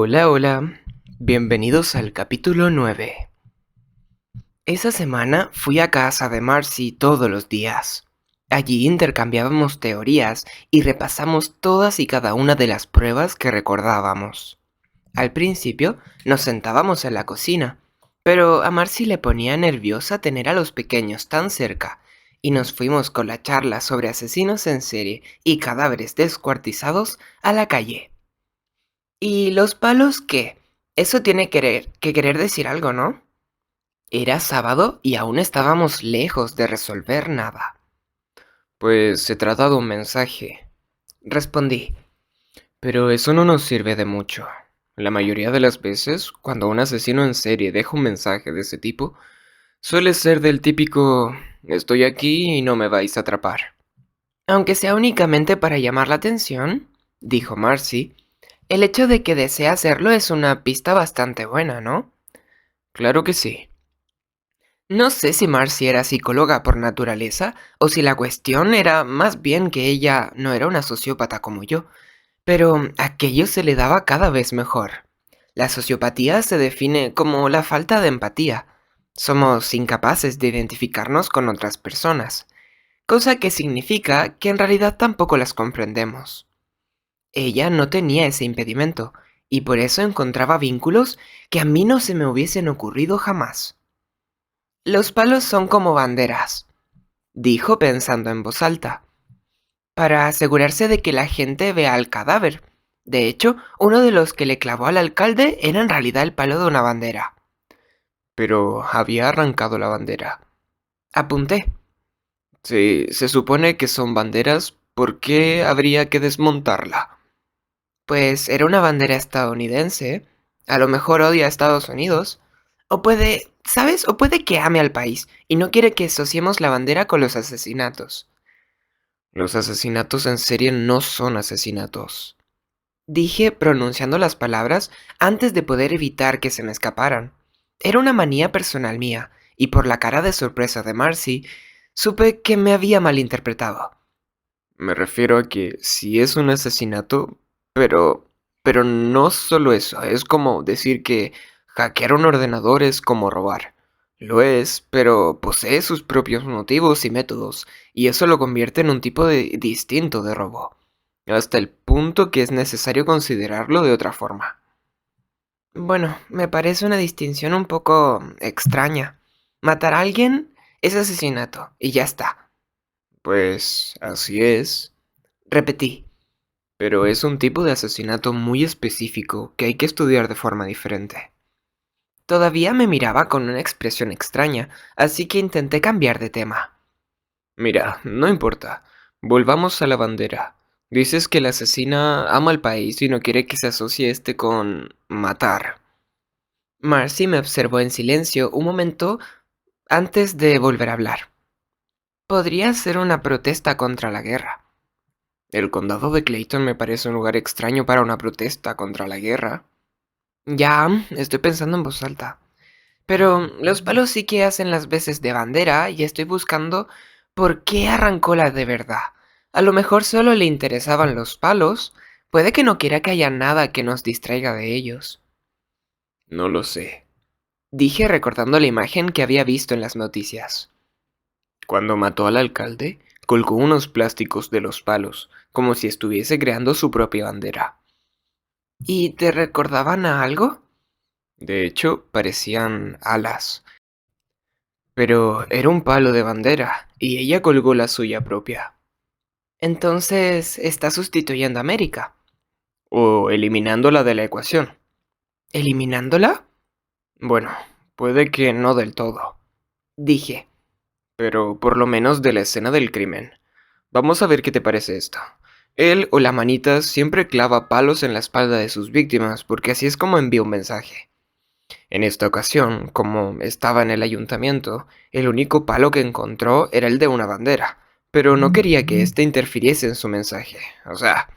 Hola, hola. Bienvenidos al capítulo 9. Esa semana fui a casa de Marcy todos los días. Allí intercambiábamos teorías y repasamos todas y cada una de las pruebas que recordábamos. Al principio nos sentábamos en la cocina, pero a Marcy le ponía nerviosa tener a los pequeños tan cerca, y nos fuimos con la charla sobre asesinos en serie y cadáveres descuartizados a la calle. ¿Y los palos qué? Eso tiene que querer decir algo, ¿no? Era sábado y aún estábamos lejos de resolver nada. Pues se trata de un mensaje, respondí, pero eso no nos sirve de mucho. La mayoría de las veces, cuando un asesino en serie deja un mensaje de ese tipo, suele ser del típico estoy aquí y no me vais a atrapar. Aunque sea únicamente para llamar la atención, dijo Marcy, el hecho de que desea hacerlo es una pista bastante buena, ¿no? Claro que sí. No sé si Marcy era psicóloga por naturaleza o si la cuestión era más bien que ella no era una sociópata como yo, pero aquello se le daba cada vez mejor. La sociopatía se define como la falta de empatía. Somos incapaces de identificarnos con otras personas, cosa que significa que en realidad tampoco las comprendemos. Ella no tenía ese impedimento, y por eso encontraba vínculos que a mí no se me hubiesen ocurrido jamás. Los palos son como banderas, dijo pensando en voz alta, para asegurarse de que la gente vea el cadáver. De hecho, uno de los que le clavó al alcalde era en realidad el palo de una bandera. Pero había arrancado la bandera. Apunté. Si se supone que son banderas, ¿por qué habría que desmontarla? Pues era una bandera estadounidense. A lo mejor odia a Estados Unidos. O puede, ¿sabes? O puede que ame al país y no quiere que asociemos la bandera con los asesinatos. Los asesinatos en serie no son asesinatos. Dije pronunciando las palabras antes de poder evitar que se me escaparan. Era una manía personal mía, y por la cara de sorpresa de Marcy, supe que me había malinterpretado. Me refiero a que sí es un asesinato, pero... Pero no solo eso, es como decir que hackear un ordenador es como robar. Lo es, pero posee sus propios motivos y métodos, y eso lo convierte en un tipo distinto de robo, hasta el punto que es necesario considerarlo de otra forma. Bueno, me parece una distinción un poco extraña. Matar a alguien es asesinato, y ya está. Pues así es, repetí, pero es un tipo de asesinato muy específico que hay que estudiar de forma diferente. Todavía me miraba con una expresión extraña, así que intenté cambiar de tema. Mira, no importa. Volvamos a la bandera. Dices que la asesina ama al país y no quiere que se asocie este con matar. Marcy me observó en silencio un momento antes de volver a hablar. Podría ser una protesta contra la guerra. El condado de Clayton me parece un lugar extraño para una protesta contra la guerra. Ya, estoy pensando en voz alta. Pero los palos sí que hacen las veces de bandera y estoy buscando por qué arrancó la de verdad. A lo mejor solo le interesaban los palos. Puede que no quiera que haya nada que nos distraiga de ellos. No lo sé, dije recordando la imagen que había visto en las noticias. Cuando mató al alcalde, colgó unos plásticos de los palos, como si estuviese creando su propia bandera. ¿Y te recordaban a algo? De hecho, parecían alas. Pero era un palo de bandera, y ella colgó la suya propia. Entonces, está sustituyendo a América. O eliminándola de la ecuación. ¿Eliminándola? Bueno, puede que no del todo, dije, pero por lo menos de la escena del crimen. Vamos a ver qué te parece esto. Él o la manita siempre clava palos en la espalda de sus víctimas porque así es como envía un mensaje. En esta ocasión, como estaba en el ayuntamiento, el único palo que encontró era el de una bandera, pero no quería que éste interfiriese en su mensaje. O sea,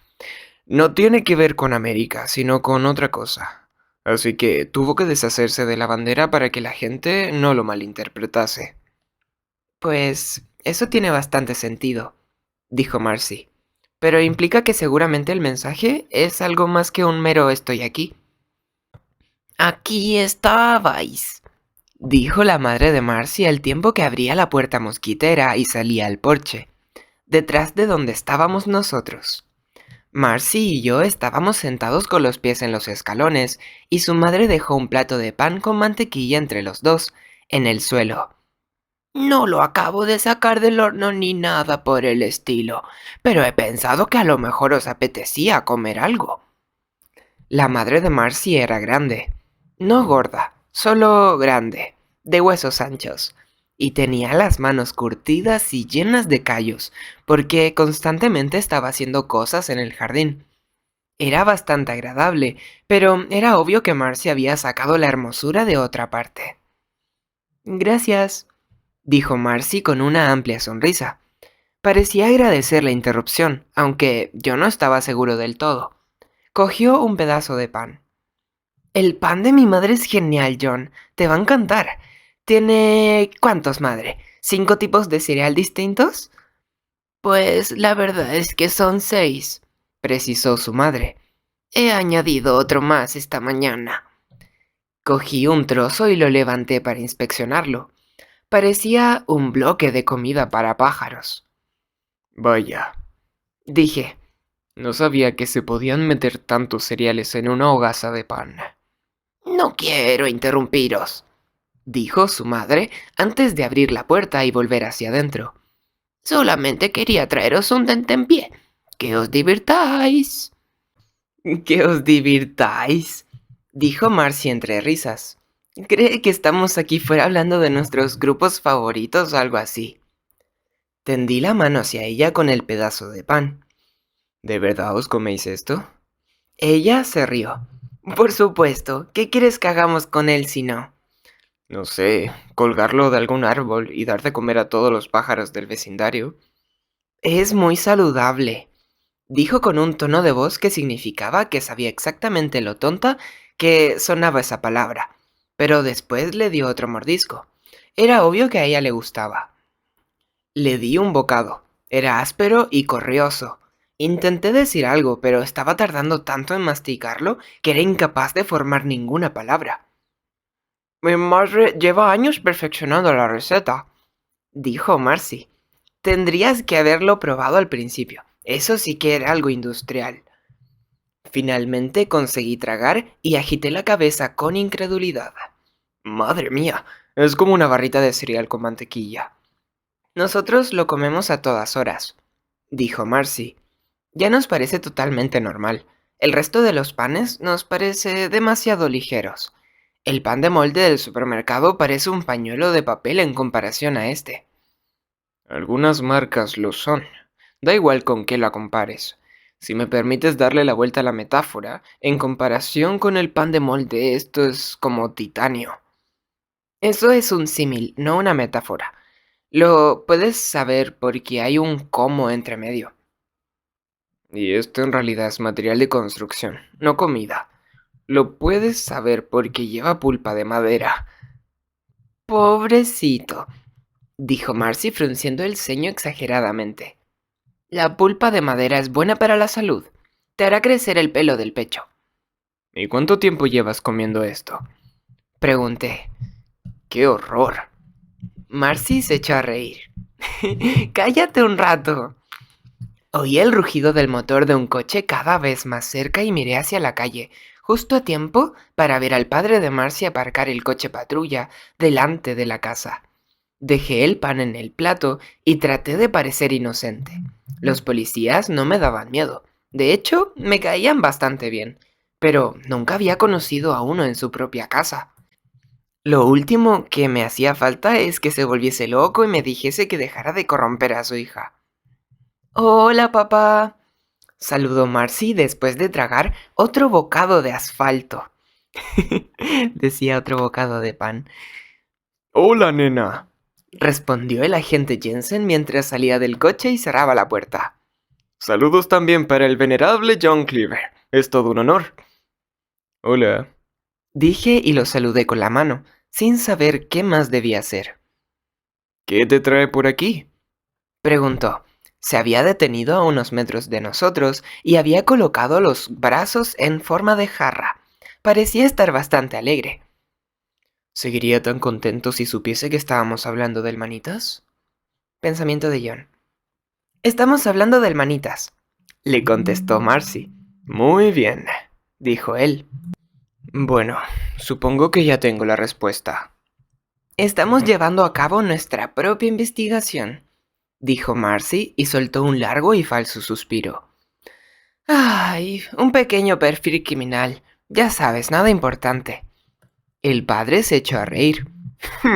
no tiene que ver con América, sino con otra cosa. Así que tuvo que deshacerse de la bandera para que la gente no lo malinterpretase. Pues eso tiene bastante sentido, dijo Marcy, pero implica que seguramente el mensaje es algo más que un mero estoy aquí. Aquí estabais, dijo la madre de Marcy al tiempo que abría la puerta mosquitera y salía al porche, detrás de donde estábamos nosotros. Marcy y yo estábamos sentados con los pies en los escalones y su madre dejó un plato de pan con mantequilla entre los dos, en el suelo. No lo acabo de sacar del horno ni nada por el estilo, pero he pensado que a lo mejor os apetecía comer algo. La madre de Marcy era grande, no gorda, solo grande, de huesos anchos, y tenía las manos curtidas y llenas de callos, porque constantemente estaba haciendo cosas en el jardín. Era bastante agradable, pero era obvio que Marcy había sacado la hermosura de otra parte. Gracias, dijo Marcy con una amplia sonrisa. Parecía agradecer la interrupción, aunque yo no estaba seguro del todo. Cogió un pedazo de pan. El pan de mi madre es genial, John. Te va a encantar. ¿Tiene cuántos, madre? ¿5 tipos de cereal distintos? Pues la verdad es que son 6, precisó su madre. He añadido otro más esta mañana. Cogí un trozo y lo levanté para inspeccionarlo. Parecía un bloque de comida para pájaros. Vaya, dije. No sabía que se podían meter tantos cereales en una hogaza de pan. No quiero interrumpiros, dijo su madre antes de abrir la puerta y volver hacia adentro. Solamente quería traeros un tentempié. Que os divirtáis. Que os divirtáis, dijo Marcy entre risas. ¿Cree que estamos aquí fuera hablando de nuestros grupos favoritos o algo así? Tendí la mano hacia ella con el pedazo de pan. ¿De verdad os coméis esto? Ella se rió. Por supuesto, ¿qué quieres que hagamos con él si no? No sé, colgarlo de algún árbol y dar de comer a todos los pájaros del vecindario. Es muy saludable, dijo con un tono de voz que significaba que sabía exactamente lo tonta que sonaba esa palabra, pero después le dio otro mordisco. Era obvio que a ella le gustaba. Le di un bocado. Era áspero y corrioso. Intenté decir algo, pero estaba tardando tanto en masticarlo que era incapaz de formar ninguna palabra. Mi madre lleva años perfeccionando la receta, dijo Marcy. Tendrías que haberlo probado al principio. Eso sí que era algo industrial. Finalmente conseguí tragar y agité la cabeza con incredulidad. Madre mía, es como una barrita de cereal con mantequilla. Nosotros lo comemos a todas horas, dijo Marcy. Ya nos parece totalmente normal. El resto de los panes nos parece demasiado ligeros. El pan de molde del supermercado parece un pañuelo de papel en comparación a este. Algunas marcas lo son. Da igual con qué la compares. Si me permites darle la vuelta a la metáfora, en comparación con el pan de molde, esto es como titanio. Eso es un símil, no una metáfora. Lo puedes saber porque hay un cómo entre medio. Y esto en realidad es material de construcción, no comida. Lo puedes saber porque lleva pulpa de madera. Pobrecito, dijo Marcy frunciendo el ceño exageradamente. La pulpa de madera es buena para la salud. Te hará crecer el pelo del pecho. ¿Y cuánto tiempo llevas comiendo esto? Pregunté. ¡Qué horror! Marcy se echó a reír. ¡Cállate un rato! Oí el rugido del motor de un coche cada vez más cerca y miré hacia la calle, justo a tiempo para ver al padre de Marcy aparcar el coche patrulla delante de la casa. Dejé el pan en el plato y traté de parecer inocente. Los policías no me daban miedo. De hecho, me caían bastante bien. Pero nunca había conocido a uno en su propia casa. Lo último que me hacía falta es que se volviese loco y me dijese que dejara de corromper a su hija. Hola, papá, saludó Marcy después de tragar otro bocado de asfalto. Decía otro bocado de pan. Hola, nena, respondió el agente Jensen mientras salía del coche y cerraba la puerta. Saludos también para el venerable John Cleaver. Es todo un honor. Hola, dije y lo saludé con la mano, sin saber qué más debía hacer. ¿Qué te trae por aquí? Preguntó. Se había detenido a unos metros de nosotros y había colocado los brazos en forma de jarra. Parecía estar bastante alegre. ¿Seguiría tan contento si supiese que estábamos hablando del manitas? Pensamiento de John. Estamos hablando del manitas, le contestó Marcy. Muy bien, dijo él. Bueno, supongo que ya tengo la respuesta. Estamos llevando a cabo nuestra propia investigación, dijo Marcy y soltó un largo y falso suspiro. Ay, un pequeño perfil criminal. Ya sabes, nada importante. El padre se echó a reír.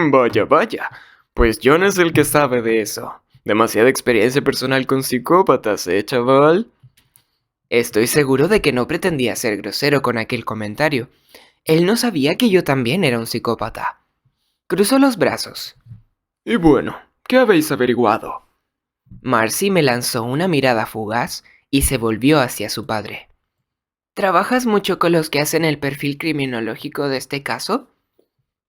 Vaya, vaya. Pues John es el que sabe de eso. Demasiada experiencia personal con psicópatas, chaval? Estoy seguro de que no pretendía ser grosero con aquel comentario. Él no sabía que yo también era un psicópata. Cruzó los brazos. Y bueno, ¿qué habéis averiguado? Marcy me lanzó una mirada fugaz y se volvió hacia su padre. ¿Trabajas mucho con los que hacen el perfil criminológico de este caso?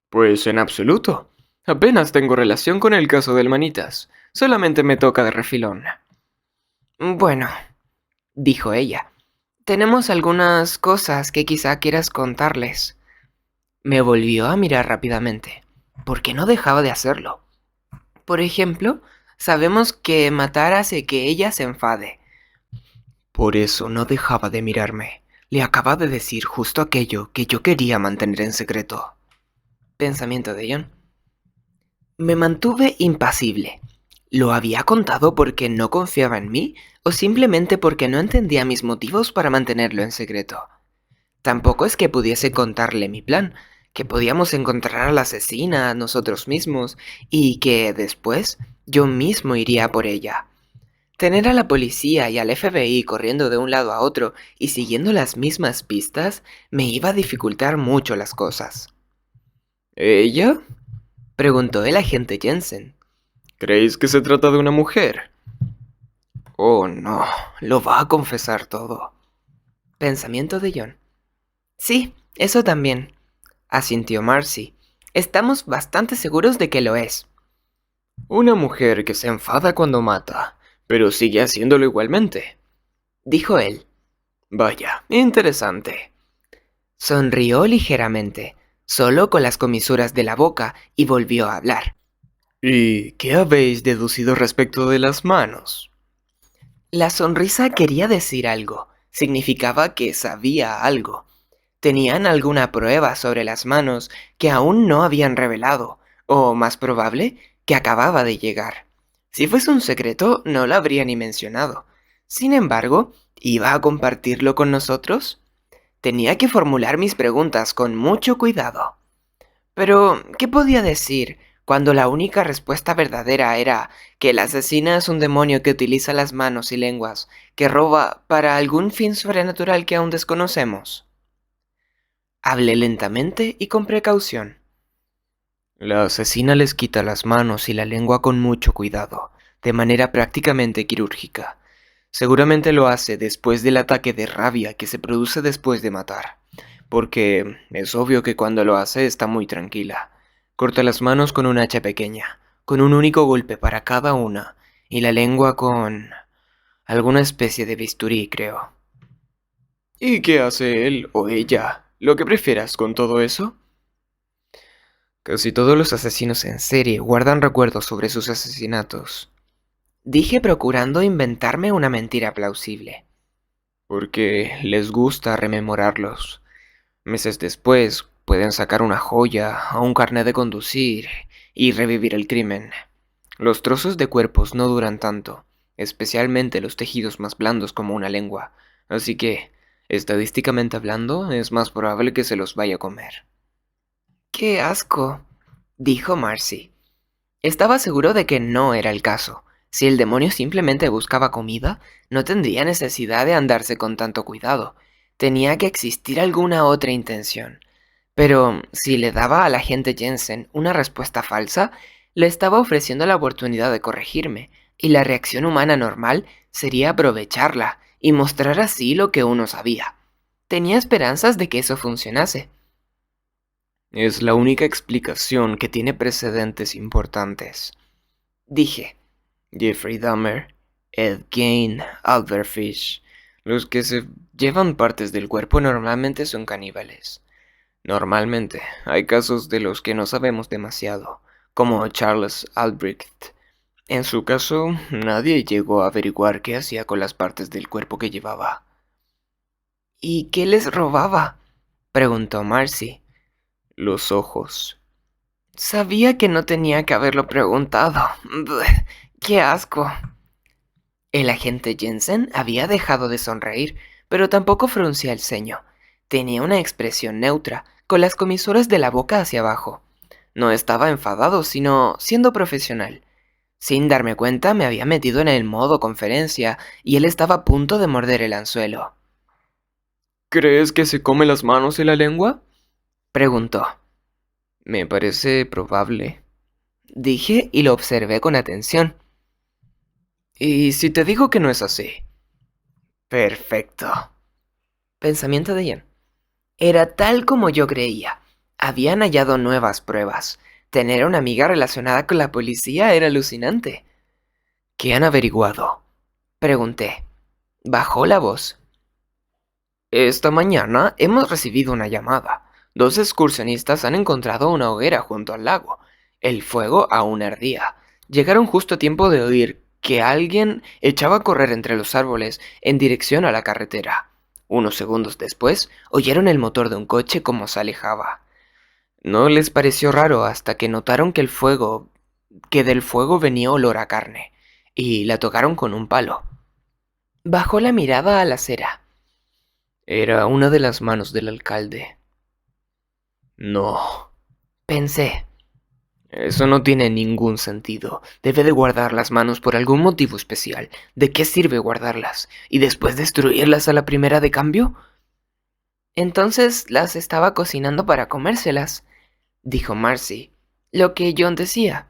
Pues en absoluto. Apenas tengo relación con el caso del Manitas. Solamente me toca de refilón. Bueno, dijo ella. Tenemos algunas cosas que quizá quieras contarles. Me volvió a mirar rápidamente. ¿Por qué no dejaba de hacerlo? Por ejemplo, sabemos que matar hace que ella se enfade. Por eso no dejaba de mirarme. Le acaba de decir justo aquello que yo quería mantener en secreto. Pensamiento de John. Me mantuve impasible. ¿Lo había contado porque no confiaba en mí o simplemente porque no entendía mis motivos para mantenerlo en secreto? Tampoco es que pudiese contarle mi plan, que podíamos encontrar a la asesina nosotros mismos y que después yo mismo iría por ella. Tener a la policía y al FBI corriendo de un lado a otro y siguiendo las mismas pistas me iba a dificultar mucho las cosas. ¿Ella? Preguntó el agente Jensen. ¿Creéis que se trata de una mujer? Oh, no, lo va a confesar todo. Pensamiento de John. Sí, eso también, asintió Marcy. Estamos bastante seguros de que lo es. Una mujer que se enfada cuando mata, pero sigue haciéndolo igualmente, dijo él. Vaya, interesante. Sonrió ligeramente, solo con las comisuras de la boca, y volvió a hablar. ¿Y qué habéis deducido respecto de las manos? La sonrisa quería decir algo, significaba que sabía algo. Tenían alguna prueba sobre las manos que aún no habían revelado, o más probable, que acababa de llegar. Si fuese un secreto, no lo habría ni mencionado. Sin embargo, ¿iba a compartirlo con nosotros? Tenía que formular mis preguntas con mucho cuidado. Pero, ¿qué podía decir cuando la única respuesta verdadera era que la asesina es un demonio que utiliza las manos y lenguas, que roba para algún fin sobrenatural que aún desconocemos? Hablé lentamente y con precaución. La asesina les quita las manos y la lengua con mucho cuidado, de manera prácticamente quirúrgica. Seguramente lo hace después del ataque de rabia que se produce después de matar, porque es obvio que cuando lo hace está muy tranquila. Corta las manos con un hacha pequeña, con un único golpe para cada una, y la lengua con alguna especie de bisturí, creo. ¿Y qué hace él o ella? Lo que prefieras con todo eso. Casi todos los asesinos en serie guardan recuerdos sobre sus asesinatos. Dije procurando inventarme una mentira plausible. Porque les gusta rememorarlos. Meses después pueden sacar una joya o un carnet de conducir y revivir el crimen. Los trozos de cuerpos no duran tanto, especialmente los tejidos más blandos como una lengua, así que, estadísticamente hablando, es más probable que se los vaya a comer. ¡Qué asco!, dijo Marcy. Estaba seguro de que no era el caso. Si el demonio simplemente buscaba comida, no tendría necesidad de andarse con tanto cuidado. Tenía que existir alguna otra intención. Pero si le daba al agente Jensen una respuesta falsa, le estaba ofreciendo la oportunidad de corregirme, y la reacción humana normal sería aprovecharla y mostrar así lo que uno sabía. Tenía esperanzas de que eso funcionase. Es la única explicación que tiene precedentes importantes, dije. Jeffrey Dahmer, Ed Gein, Albert Fish. Los que se llevan partes del cuerpo normalmente son caníbales. Normalmente, hay casos de los que no sabemos demasiado, como Charles Albrecht. En su caso, nadie llegó a averiguar qué hacía con las partes del cuerpo que llevaba. ¿Y qué les robaba?, preguntó Marcy. Los ojos. Sabía que no tenía que haberlo preguntado. Bleh, ¡qué asco! El agente Jensen había dejado de sonreír, pero tampoco fruncía el ceño. Tenía una expresión neutra, con las comisuras de la boca hacia abajo. No estaba enfadado, sino siendo profesional. Sin darme cuenta, me había metido en el modo conferencia y él estaba a punto de morder el anzuelo. ¿Crees que se come las manos y la lengua?, preguntó. Me parece probable, dije y lo observé con atención. ¿Y si te digo que no es así? Perfecto. Pensamiento de Ian. Era tal como yo creía. Habían hallado nuevas pruebas. Tener una amiga relacionada con la policía era alucinante. ¿Qué han averiguado?, pregunté. Bajó la voz. Esta mañana hemos recibido una llamada. 2 excursionistas han encontrado una hoguera junto al lago. El fuego aún ardía. Llegaron justo a tiempo de oír que alguien echaba a correr entre los árboles en dirección a la carretera. Unos segundos después, oyeron el motor de un coche como se alejaba. No les pareció raro hasta que notaron que del fuego venía olor a carne, y la tocaron con un palo. Bajó la mirada a la acera. Era una de las manos del alcalde. No, pensé. Eso no tiene ningún sentido. Debe de guardar las manos por algún motivo especial. ¿De qué sirve guardarlas? ¿Y después destruirlas a la primera de cambio? Entonces las estaba cocinando para comérselas, dijo Marcy. Lo que John decía.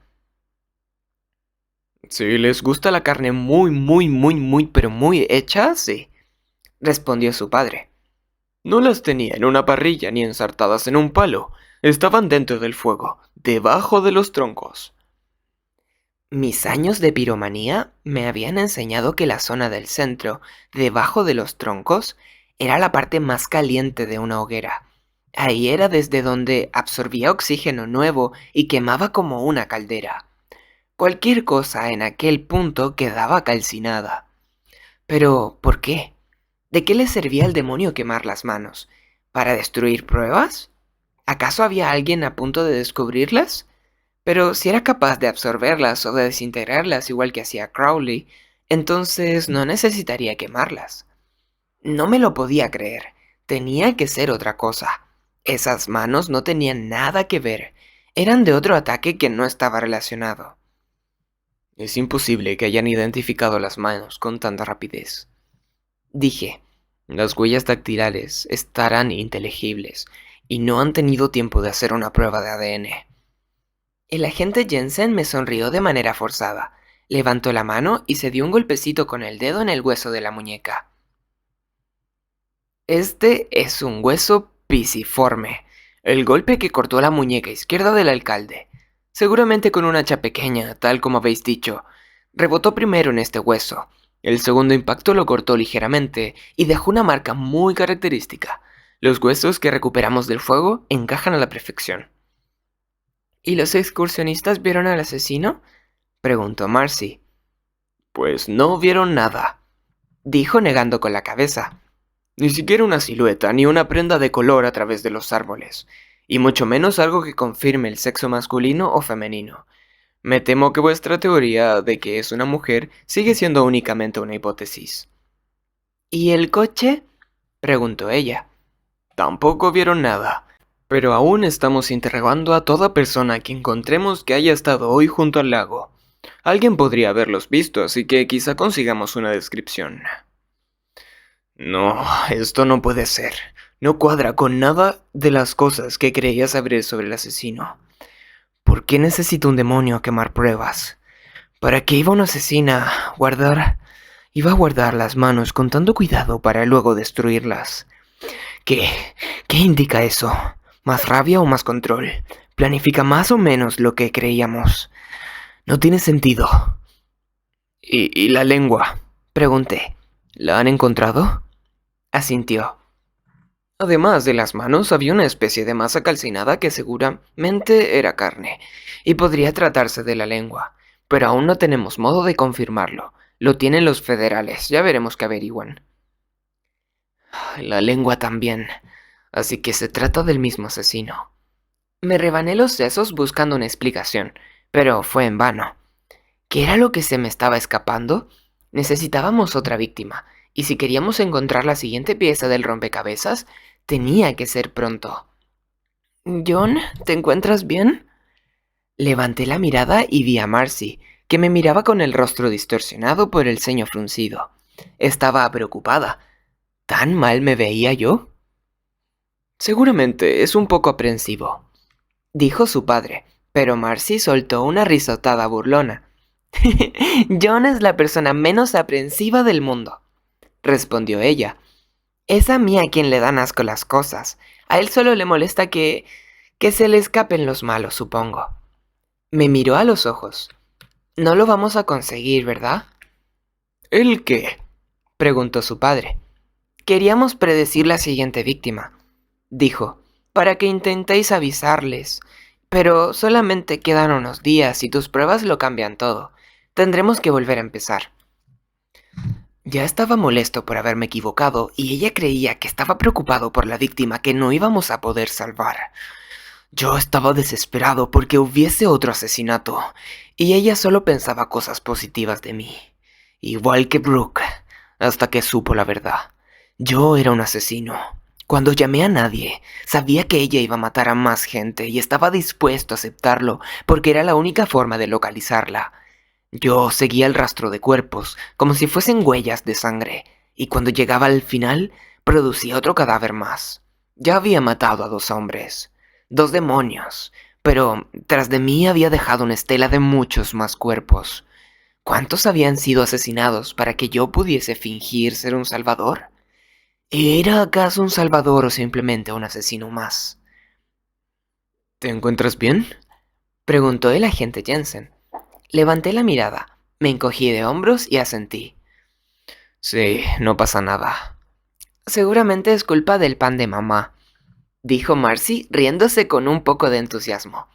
Si les gusta la carne pero muy hecha, sí, respondió su padre. No las tenía en una parrilla ni ensartadas en un palo. Estaban dentro del fuego, debajo de los troncos. Mis años de piromanía me habían enseñado que la zona del centro, debajo de los troncos, era la parte más caliente de una hoguera. Ahí era desde donde absorbía oxígeno nuevo y quemaba como una caldera. Cualquier cosa en aquel punto quedaba calcinada. Pero, ¿por qué? ¿De qué le servía al demonio quemar las manos? ¿Para destruir pruebas? ¿Acaso había alguien a punto de descubrirlas? Pero si era capaz de absorberlas o de desintegrarlas igual que hacía Crowley, entonces no necesitaría quemarlas. No me lo podía creer. Tenía que ser otra cosa. Esas manos no tenían nada que ver. Eran de otro ataque que no estaba relacionado. Es imposible que hayan identificado las manos con tanta rapidez, dije. Las huellas dactilares estarán inteligibles y no han tenido tiempo de hacer una prueba de ADN. El agente Jensen me sonrió de manera forzada. Levantó la mano y se dio un golpecito con el dedo en el hueso de la muñeca. Este es un hueso pisiforme, el golpe que cortó la muñeca izquierda del alcalde. Seguramente con un hacha pequeña, tal como habéis dicho. Rebotó primero en este hueso. El segundo impacto lo cortó ligeramente y dejó una marca muy característica. Los huesos que recuperamos del fuego encajan a la perfección. ¿Y los excursionistas vieron al asesino?, preguntó Marcy. Pues no vieron nada, dijo negando con la cabeza. Ni siquiera una silueta ni una prenda de color a través de los árboles, y mucho menos algo que confirme el sexo masculino o femenino. Me temo que vuestra teoría de que es una mujer sigue siendo únicamente una hipótesis. ¿Y el coche?, preguntó ella. Tampoco vieron nada, pero aún estamos interrogando a toda persona que encontremos que haya estado hoy junto al lago. Alguien podría haberlos visto, así que quizá consigamos una descripción. No, esto no puede ser. No cuadra con nada de las cosas que creía saber sobre el asesino. ¿Por qué necesita un demonio quemar pruebas? ¿Para qué iba una asesina iba a guardar las manos con tanto cuidado para luego destruirlas? ¿Qué indica eso? ¿Más rabia o más control? ¿Planifica más o menos lo que creíamos? No tiene sentido. ¿Y la lengua?, pregunté. ¿La han encontrado? Asintió. Además de las manos, había una especie de masa calcinada que seguramente era carne, y podría tratarse de la lengua, pero aún no tenemos modo de confirmarlo. Lo tienen los federales, ya veremos qué averiguan. La lengua también, así que se trata del mismo asesino. Me rebané los sesos buscando una explicación, pero fue en vano. ¿Qué era lo que se me estaba escapando? Necesitábamos otra víctima, y si queríamos encontrar la siguiente pieza del rompecabezas, tenía que ser pronto. John, ¿te encuentras bien? Levanté la mirada y vi a Marcy, que me miraba con el rostro distorsionado por el ceño fruncido. Estaba preocupada. ¿Tan mal me veía yo? Seguramente es un poco aprensivo, dijo su padre, pero Marcy soltó una risotada burlona. John es la persona menos aprensiva del mundo, respondió ella. Es a mí a quien le dan asco las cosas. A él solo le molesta que se le escapen los malos, supongo. Me miró a los ojos. No lo vamos a conseguir, ¿verdad? ¿El qué? Preguntó su padre. Queríamos predecir la siguiente víctima, dijo, para que intentéis avisarles. Pero solamente quedan unos días y tus pruebas lo cambian todo. Tendremos que volver a empezar. Ya estaba molesto por haberme equivocado y ella creía que estaba preocupado por la víctima que no íbamos a poder salvar. Yo estaba desesperado porque hubiese otro asesinato y ella solo pensaba cosas positivas de mí. Igual que Brooke, hasta que supo la verdad. Yo era un asesino. Cuando llamé a nadie, sabía que ella iba a matar a más gente y estaba dispuesto a aceptarlo porque era la única forma de localizarla. Yo seguía el rastro de cuerpos, como si fuesen huellas de sangre, y cuando llegaba al final, producía otro cadáver más. Ya había matado a 2 hombres, 2 demonios, pero tras de mí había dejado una estela de muchos más cuerpos. ¿Cuántos habían sido asesinados para que yo pudiese fingir ser un salvador? ¿Era acaso un salvador o simplemente un asesino más? ¿Te encuentras bien?, preguntó el agente Jensen. Levanté la mirada, me encogí de hombros y asentí. Sí, no pasa nada. Seguramente es culpa del pan de mamá, dijo Marcy, riéndose con un poco de entusiasmo.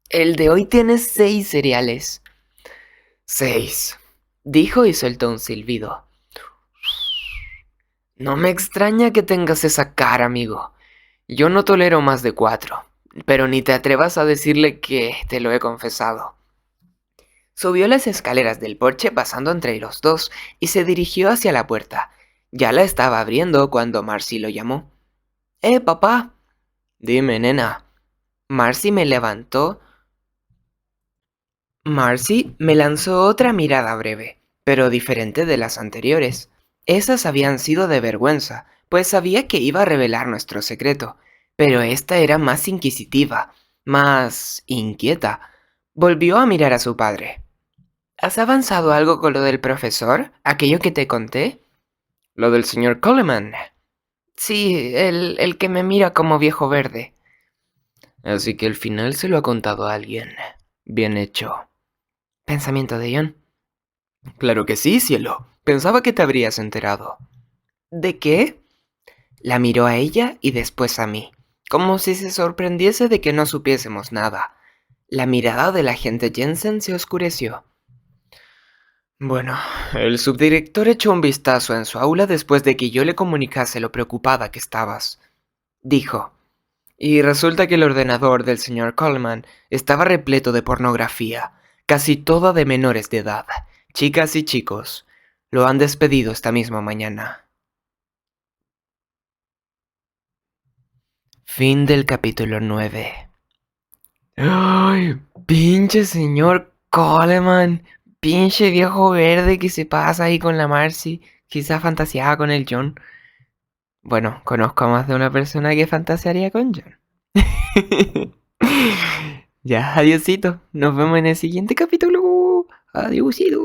El de hoy tiene 6 cereales. 6, dijo y soltó un silbido. No me extraña que tengas esa cara, amigo. Yo no tolero más de 4, pero ni te atrevas a decirle que te lo he confesado. Subió las escaleras del porche pasando entre los dos y se dirigió hacia la puerta. Ya la estaba abriendo cuando Marcy lo llamó. Papá! Dime, nena. Marcy me levantó. Marcy me lanzó otra mirada breve, pero diferente de las anteriores. Esas habían sido de vergüenza, pues sabía que iba a revelar nuestro secreto, pero esta era más inquisitiva, más inquieta. Volvió a mirar a su padre. ¿Has avanzado algo con lo del profesor? ¿Aquello que te conté? Lo del señor Coleman. Sí, el que me mira como viejo verde. Así que al final se lo ha contado a alguien. Bien hecho. Pensamiento de John. Claro que sí, cielo. Pensaba que te habrías enterado. ¿De qué? La miró a ella y después a mí, como si se sorprendiese de que no supiésemos nada. La mirada del agente Jensen se oscureció. Bueno, el subdirector echó un vistazo en su aula después de que yo le comunicase lo preocupada que estabas, dijo. Y resulta que el ordenador del señor Coleman estaba repleto de pornografía, casi toda de menores de edad, chicas y chicos. Lo han despedido esta misma mañana. Fin del capítulo 9. ¡Ay! Pinche señor Coleman. Pinche viejo verde que se pasa ahí con la Marcy. Quizás fantaseaba con el John. Bueno, conozco a más de una persona que fantasearía con John. Ya, adiosito. Nos vemos en el siguiente capítulo. Adiosito.